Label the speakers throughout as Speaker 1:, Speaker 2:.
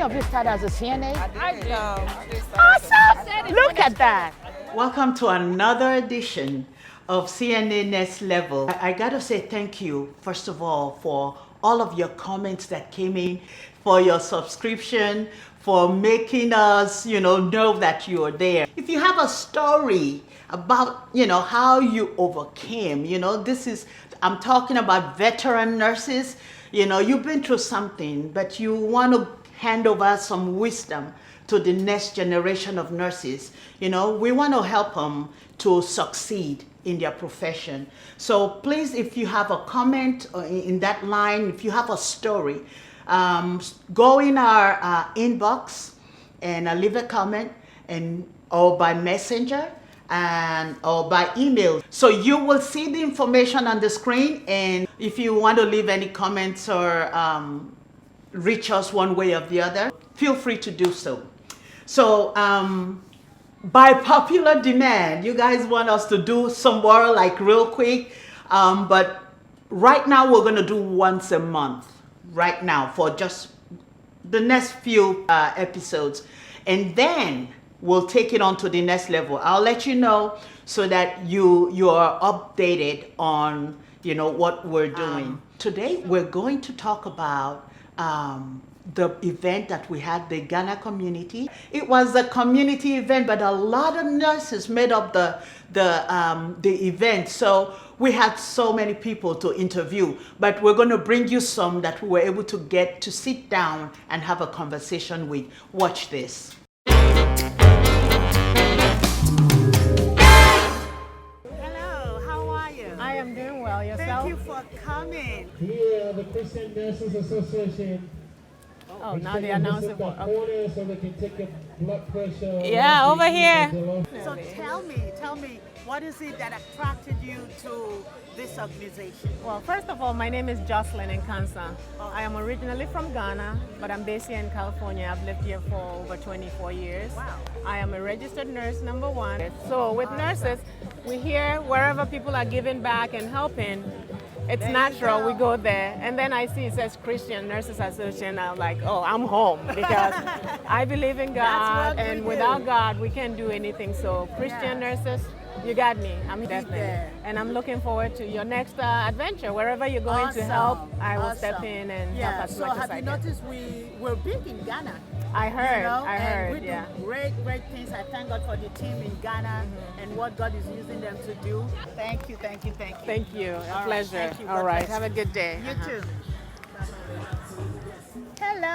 Speaker 1: of you started as a CNA?
Speaker 2: I did.
Speaker 1: Awesome! Look at that.
Speaker 3: Welcome to another edition of C.N.A. Next Level. I gotta say thank you, first of all, for all of your comments that came in, for your subscription, for making us, know that you are there. If you have a story about, how you overcame, I'm talking about veteran nurses. You've been through something, but you want to hand over some wisdom to the next generation of nurses. We want to help them to succeed in their profession. So please, if you have a comment in that line, if you have a story, go in our inbox and leave a comment, or by messenger or by email. So you will see the information on the screen, and if you want to leave any comments or reach us one way or the other, feel free to do so. So by popular demand, you guys want us to do some more like real quick, but right now we're going to do once a month right now for just the next few episodes, and then we'll take it on to the next level. I'll let you know so that you are updated on what we're doing. Today we're going to talk about the event that we had, the Ghana community. It was a community event, but a lot of nurses made up the event. So we had so many people to interview, but we're going to bring you some that we were able to get to sit down and have a conversation with. Watch this.
Speaker 1: Hello, how are you?
Speaker 2: I am doing well. Yourself?
Speaker 1: Thank you for coming.
Speaker 4: Here, the Christian Nurses Association.
Speaker 2: Oh, now they announce it.
Speaker 4: for corner so they can take your blood pressure.
Speaker 2: Yeah, over here.
Speaker 1: So tell me, what is it that attracted you to this organization?
Speaker 2: Well, first of all, my name is Jocelyn Nkansa. I am originally from Ghana, but I'm based here in California. I've lived here for over 24 years.
Speaker 1: Wow.
Speaker 2: I am a registered nurse, number one. So with nurses, we hear wherever people are giving back and helping, it's natural, we go there. And then I see it says Christian Nurses Association. I'm like, oh, I'm home because I believe in God,
Speaker 1: what we
Speaker 2: and
Speaker 1: do.
Speaker 2: without God, we can't do anything. So Christian nurses, you got me. I'm definitely.
Speaker 1: there.
Speaker 2: And I'm looking forward to your next adventure. Wherever you're going to help, I will step in and help as
Speaker 1: So
Speaker 2: much
Speaker 1: have
Speaker 2: as I
Speaker 1: you
Speaker 2: can.
Speaker 1: noticed we're big in Ghana?
Speaker 2: I heard, I
Speaker 1: and
Speaker 2: heard,
Speaker 1: we
Speaker 2: yeah.
Speaker 1: do great things. I thank God for the team in Ghana and what God is using them to do. Thank you.
Speaker 2: Thank you. A
Speaker 1: All right,
Speaker 2: pleasure.
Speaker 1: thank you.
Speaker 2: All
Speaker 1: God
Speaker 2: right.
Speaker 1: bless
Speaker 2: Have a good day.
Speaker 1: You too. Hello.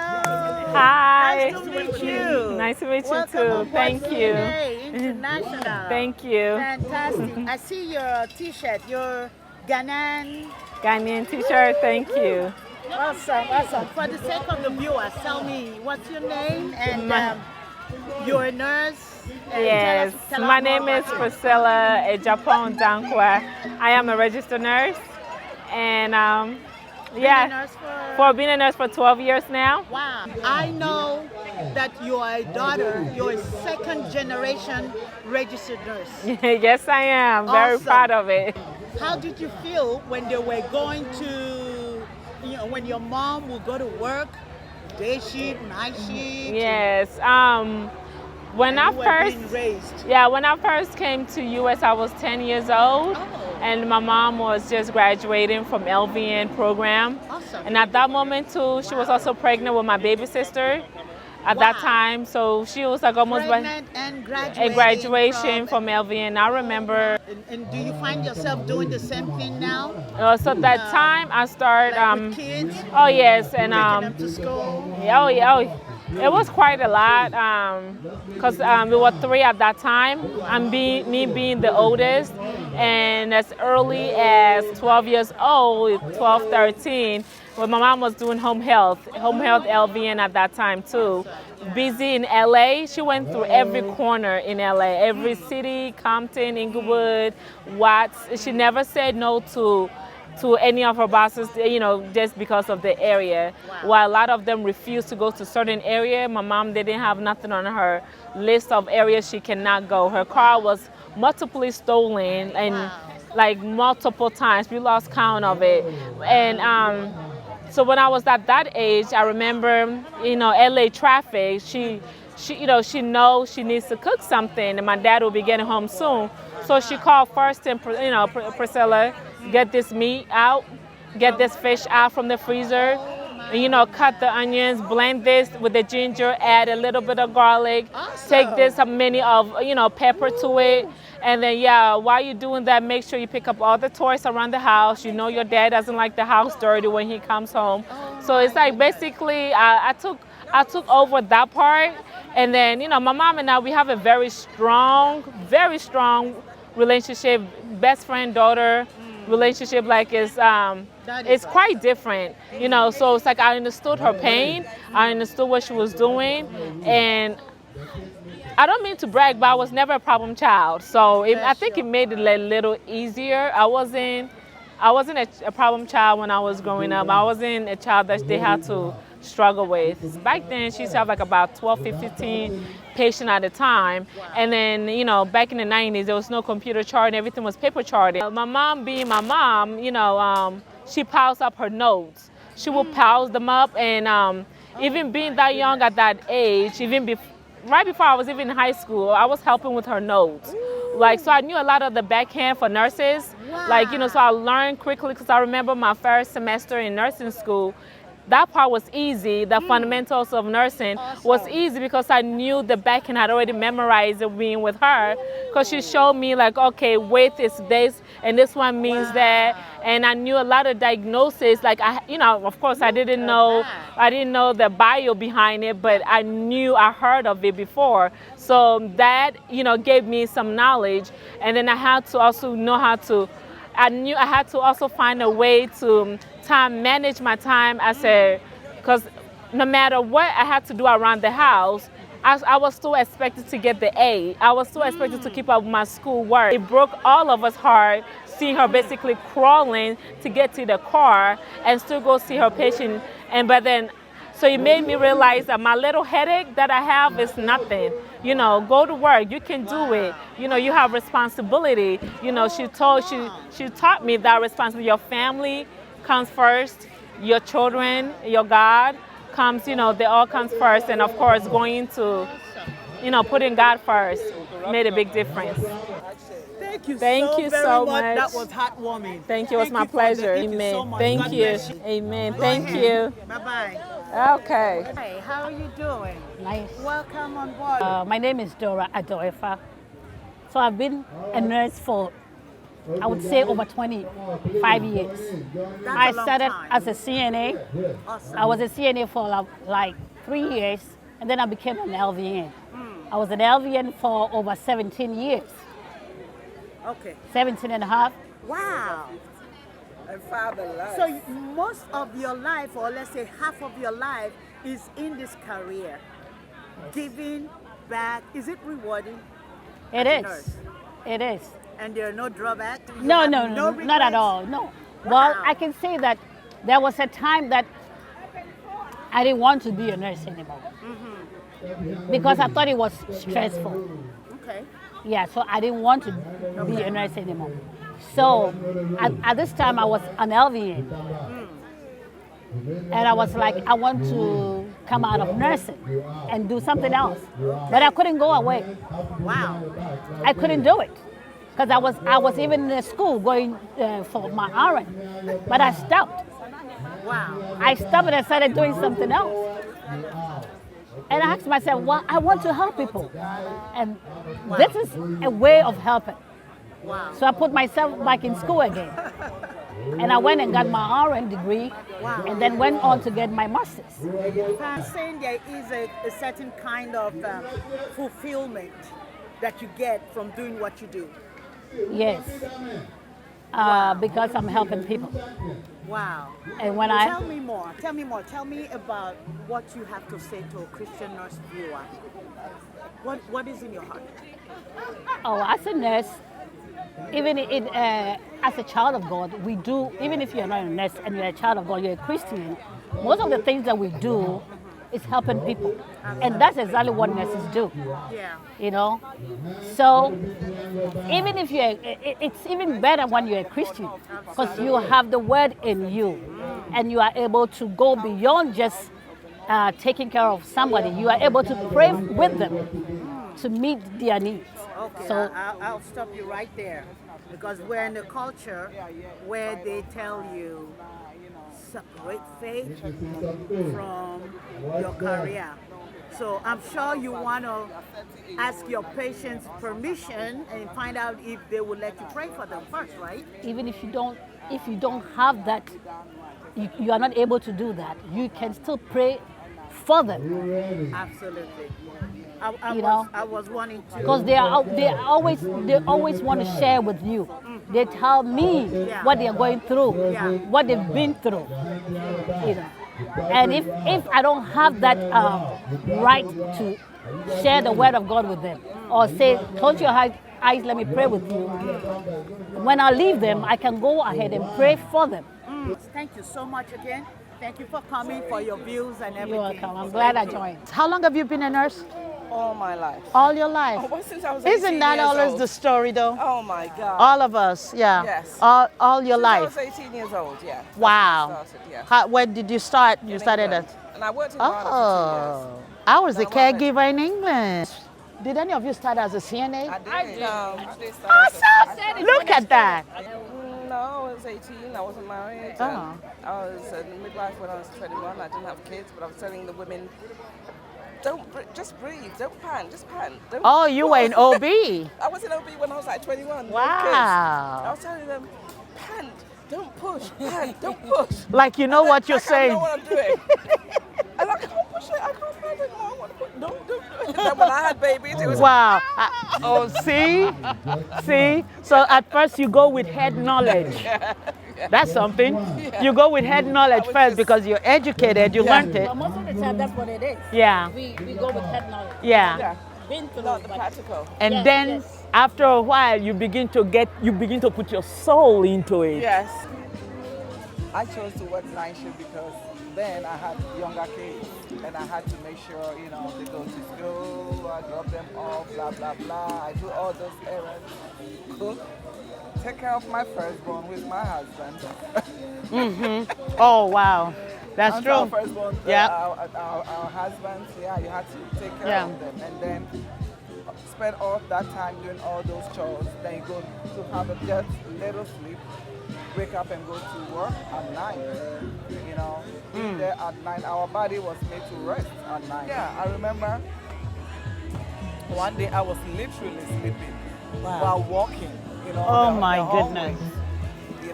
Speaker 2: Hi.
Speaker 1: Nice to meet you.
Speaker 2: Nice to meet you
Speaker 1: Welcome
Speaker 2: too.
Speaker 1: aboard
Speaker 2: Thank you.
Speaker 1: C.N.A. International.
Speaker 2: Thank you.
Speaker 1: Fantastic. I see your T-shirt, your Ghanaian.
Speaker 2: Ghanaian t-shirt. Thank you.
Speaker 1: Awesome. For the sake of the viewers, tell me what's your name and you're a nurse. And
Speaker 2: Yes,
Speaker 1: tell us
Speaker 2: my
Speaker 1: more
Speaker 2: name is
Speaker 1: about you.
Speaker 2: Priscilla Ejapon Dankwa. I am a registered nurse, and
Speaker 1: Been a nurse
Speaker 2: for being a nurse for 12 years now.
Speaker 1: Wow. I know that you are a daughter, you're a second generation registered nurse.
Speaker 2: Yes, I am. Very
Speaker 1: Awesome.
Speaker 2: proud of it.
Speaker 1: How did you feel when they were going to, when your mom would go to work, day shift, night shift?
Speaker 2: Yes. When
Speaker 1: and
Speaker 2: I
Speaker 1: you were
Speaker 2: first,
Speaker 1: being raised.
Speaker 2: yeah, when I first came to US, I was 10 years old, and my mom was just graduating from LVN program.
Speaker 1: Awesome.
Speaker 2: And at that moment too, she was also pregnant with my baby sister at that time. So she was like almost
Speaker 1: Pregnant and
Speaker 2: a graduation from LVN. I remember.
Speaker 1: And do you find yourself doing the same thing now?
Speaker 2: So that time I started.
Speaker 1: Like with kids?
Speaker 2: Oh yes, and
Speaker 1: Taking them to school?
Speaker 2: yeah. It was quite a lot because we were 3 at that time. Me being the oldest, and as early as 12 years old, 12, 13, when my mom was doing home health LVN at that time too. Busy in LA, she went through every corner in LA, every city, Compton, Inglewood, Watts. She never said no to any of her bosses, just because of the area.
Speaker 1: Wow.
Speaker 2: While a lot of them refused to go to certain area, my mom didn't have nothing on her list of areas she cannot go. Her car was multiply stolen and like multiple times. We lost count of it. And So when I was at that age, I remember, LA traffic. She knows she needs to cook something, and my dad will be getting home soon. So she called first, and Priscilla, get this meat out, get this fish out from the freezer, and, cut the onions, blend this with the ginger, add a little bit of garlic, take this a mini of pepper to it. And then, while you're doing that, make sure you pick up all the toys around the house. Your dad doesn't like the house dirty when he comes home. So it's like basically I took over that part. And then, my mom and I, we have a very strong relationship, best friend, daughter relationship. Like it's quite different, So it's like I understood her pain. I understood what she was doing. And I don't mean to brag, but I was never a problem child. So I think it made it a little easier. I wasn't a problem child when I was growing up. I wasn't a child that they had to struggle with. Back then, she used to have like about 12, 15 patients at a time. And then, back in the 90s, there was no computer chart. Everything was paper charted. My mom being my mom, she piles up her notes. She will pile them up. And even being that young at that age, right before I was even in high school, I was helping with her notes. So I knew a lot of the backhand for nurses. Wow. So I learned quickly because I remember my first semester in nursing school. That part was easy. The fundamentals of nursing was easy because I knew the backhand. I'd already memorized it being with her because she showed me like, okay, width is this and this one means that. And I knew a lot of diagnoses. Like of course I didn't know the bio behind it, but I heard of it before. So that, gave me some knowledge. And then I had to also I knew I had to also find a way to manage my time because no matter what I had to do around the house, I was still expected to get the A. I was still expected to keep up with my schoolwork. It broke all of us heart seeing her basically crawling to get to the car and still go see her patient. So it made me realize that my little headache that I have is nothing. Go to work. You can do it. You have responsibility. She taught me that responsibility. Your family comes first. Your children, your God comes. They all comes first. And of course, going to, putting God first made a big difference.
Speaker 1: Thank you so
Speaker 2: much.
Speaker 1: That was heartwarming.
Speaker 2: Thank you. It was my pleasure. Amen.
Speaker 1: So much.
Speaker 2: Thank
Speaker 1: God
Speaker 2: you.
Speaker 1: bless you.
Speaker 2: Amen.
Speaker 1: Go
Speaker 2: Thank
Speaker 1: ahead.
Speaker 2: you.
Speaker 1: Bye-bye.
Speaker 2: Okay.
Speaker 1: Hey, how are you doing?
Speaker 5: Nice.
Speaker 1: Welcome on board.
Speaker 5: My name is Dora Adoefa. So I've been a nurse for, I would say, over 25 years. I started as a C.N.A.
Speaker 1: Awesome.
Speaker 5: I was a C.N.A. for like 3 years, and then I became an LVN. I was an LVN for over 17 years.
Speaker 1: Okay.
Speaker 5: 17 and a half.
Speaker 1: Wow. So most of your life, or let's say half of your life, is in this career. Giving back. Is it rewarding?
Speaker 5: It
Speaker 1: as a
Speaker 5: is.
Speaker 1: nurse?
Speaker 5: It is.
Speaker 1: And there are no drawbacks? You
Speaker 5: No,
Speaker 1: have
Speaker 5: not at
Speaker 1: regrets?
Speaker 5: all. No.
Speaker 1: Wow.
Speaker 5: Well, I can say that there was a time that I didn't want to be a nurse anymore because I thought it was stressful.
Speaker 1: Okay.
Speaker 5: Yeah, so I didn't want to be a nurse anymore. So at this time I was an LVN. And I was like, I want to come out of nursing and do something else. But I couldn't go away.
Speaker 1: Wow.
Speaker 5: I couldn't do it. Because I was even in school going for my RN. But I stopped.
Speaker 1: Wow.
Speaker 5: I stopped and I started doing something else. And I asked myself, well, I want to help people. And this is a way of helping.
Speaker 1: Wow.
Speaker 5: So I put myself back in school again. And I went and got my RN degree and then went on to get my master's.
Speaker 1: I'm saying there is a certain kind of fulfillment that you get from doing what you do.
Speaker 5: Yes. Because I'm helping people.
Speaker 1: Wow.
Speaker 5: And when
Speaker 1: Tell me more. Tell me about what you have to say to a Christian nurse viewer. What is in your heart?
Speaker 5: as a nurse, even as a child of God, we do, even if you're not a nurse and you're a child of God, you're a Christian, most of the things that we do is helping people. And that's exactly what nurses do.
Speaker 1: Yeah.
Speaker 5: So even if it's even better when you're a Christian because you have the word in you. and you are able to go beyond just taking care of somebody. You are able to pray with them to meet their needs.
Speaker 1: Okay,
Speaker 5: So
Speaker 1: I'll stop you right there because we're in a culture where they tell you separate faith from your career. So I'm sure you want to ask your patients permission and find out if they will let you pray for them first, right?
Speaker 5: even if you don't have that, you are not able to do that, you can still pray for them.
Speaker 1: Absolutely. I was wanting to.
Speaker 5: Because they always want to share with you. They tell me what they are going through, what they've been through. And if I don't have that right to share the word of God with them, or say, close your eyes, let me pray with you. When I leave them, I can go ahead and pray for them.
Speaker 1: Thank you so much again. Thank you for coming, for your views and everything.
Speaker 5: You're welcome. I'm glad I joined.
Speaker 6: How long have you been a nurse?
Speaker 7: All my life.
Speaker 6: All your life.
Speaker 7: Oh, well, since I was 18
Speaker 6: Isn't that
Speaker 7: years
Speaker 6: always
Speaker 7: old.
Speaker 6: the story, though?
Speaker 7: Oh my God.
Speaker 6: All of us, yeah.
Speaker 7: Yes.
Speaker 6: All your
Speaker 7: Since
Speaker 6: life.
Speaker 7: I was 18 years old, yeah. That's
Speaker 6: Wow.
Speaker 7: when I started, yeah.
Speaker 6: When did you start? You
Speaker 7: In
Speaker 6: started
Speaker 7: England.
Speaker 6: at.
Speaker 7: And I worked in Ghana for 2 years.
Speaker 6: Oh, I was a
Speaker 7: Now what?
Speaker 6: caregiver in England. Did any of you start as a CNA?
Speaker 7: I did. I did start as
Speaker 6: Awesome! Look at that.
Speaker 7: No, I was 18. I wasn't married.
Speaker 6: Oh.
Speaker 7: And I was in midlife when I was 21. I didn't have kids, but I was telling the women, just breathe. Don't pant. Just pant. Don't
Speaker 6: Oh, you were in OB.
Speaker 7: I was in OB when I was like 21. with
Speaker 6: Wow.
Speaker 7: kids. I was telling them, pant. Don't push. Pant. Don't push.
Speaker 6: Like you know what you're
Speaker 7: Like I
Speaker 6: saying.
Speaker 7: know what I'm doing. And I can't push it. I can't pant anymore. I want to push. Don't do it. Then when I had babies, it was
Speaker 6: Wow. Oh, see? See? So at first you go with head knowledge. That's something. You go with head knowledge
Speaker 7: was
Speaker 6: first
Speaker 7: just-
Speaker 6: because you're educated, you learned it.
Speaker 5: But most of the time, that's what it is.
Speaker 6: Yeah.
Speaker 5: We go with head knowledge.
Speaker 6: Yeah.
Speaker 7: yeah,
Speaker 5: Been through
Speaker 7: not
Speaker 5: it,
Speaker 7: the
Speaker 5: but
Speaker 7: practical.
Speaker 6: And
Speaker 5: Yes,
Speaker 6: then
Speaker 5: yes.
Speaker 6: after a while you begin to put your soul into it.
Speaker 7: Yes. I chose to work night shift because then I had younger kids and I had to make sure, they go to school, I drop them off, blah, blah, blah. I do all those errands, cook, take care of my firstborn with my husband.
Speaker 6: Oh wow. That's
Speaker 7: And our
Speaker 6: true.
Speaker 7: firstborn,
Speaker 6: Yep.
Speaker 7: our husbands, you had to take care
Speaker 6: Yeah.
Speaker 7: of them. And then spend all that time doing all those chores. Then you go to have just a little sleep, wake up and go to work at night. Being there at night, our body was made to rest at night. Yeah, I remember one day I was literally sleeping while walking.
Speaker 6: Oh my
Speaker 7: the hallway.
Speaker 6: goodness.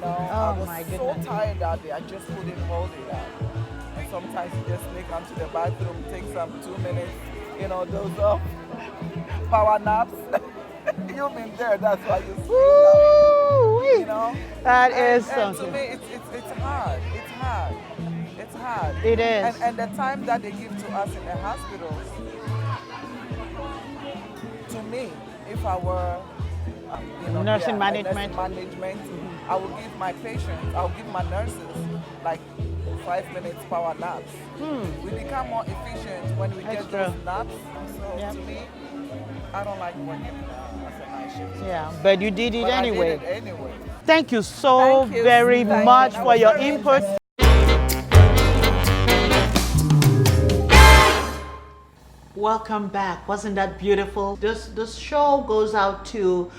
Speaker 7: I was
Speaker 6: my
Speaker 7: so
Speaker 6: goodness.
Speaker 7: tired that day, I just couldn't hold it out. And sometimes you just sneak onto the bathroom, take some 2 minutes, those off, power naps. You've been there, that's why you sleep.
Speaker 6: Woo-wee. That is
Speaker 7: And to
Speaker 6: something.
Speaker 7: me, it's hard. It's hard. It's hard.
Speaker 6: It is.
Speaker 7: And the time that they give to us in the hospitals, to me, if I were
Speaker 6: Nursing
Speaker 7: a
Speaker 6: management.
Speaker 7: nursing management, I would give my patients, I would give my nurses like 5 minutes power naps. We become more efficient when we
Speaker 6: That's
Speaker 7: get those
Speaker 6: true.
Speaker 7: naps. So
Speaker 6: Yep.
Speaker 7: to me, I don't like working as a night shift.
Speaker 6: Yeah, but you did it
Speaker 7: But
Speaker 6: anyway.
Speaker 7: I did it anyway.
Speaker 6: Thank you so
Speaker 7: Thank you.
Speaker 6: very
Speaker 7: Thank you.
Speaker 6: much
Speaker 7: That
Speaker 6: for
Speaker 7: was
Speaker 6: your
Speaker 7: very
Speaker 6: input. Welcome back. Wasn't that beautiful? This show goes out to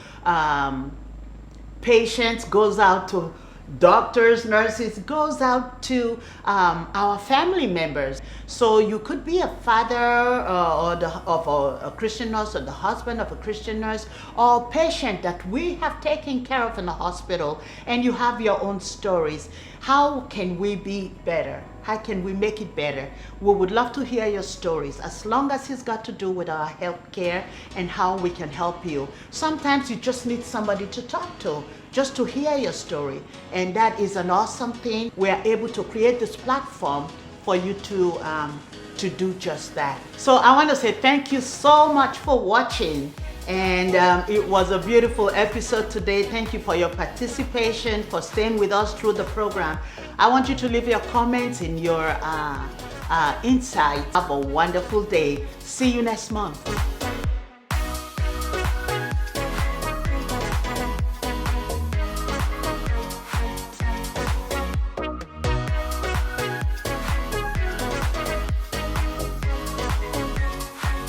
Speaker 6: patients, goes out to doctors, nurses, goes out to our family members. So you could be a father of a Christian nurse, or the husband of a Christian nurse, or patient that we have taken care of in the hospital, and you have your own stories. How can we be better? How can we make it better? We would love to hear your stories, as long as it's got to do with our health care and how we can help you. Sometimes you just need somebody to talk to, just to hear your story. And that is an awesome thing. We are able to create this platform for you to do just that. So I want to say thank you so much for watching. And it was a beautiful episode today. Thank you for your participation, for staying with us through the program. I want you to leave your comments and your insights. Have a wonderful day. See you next month.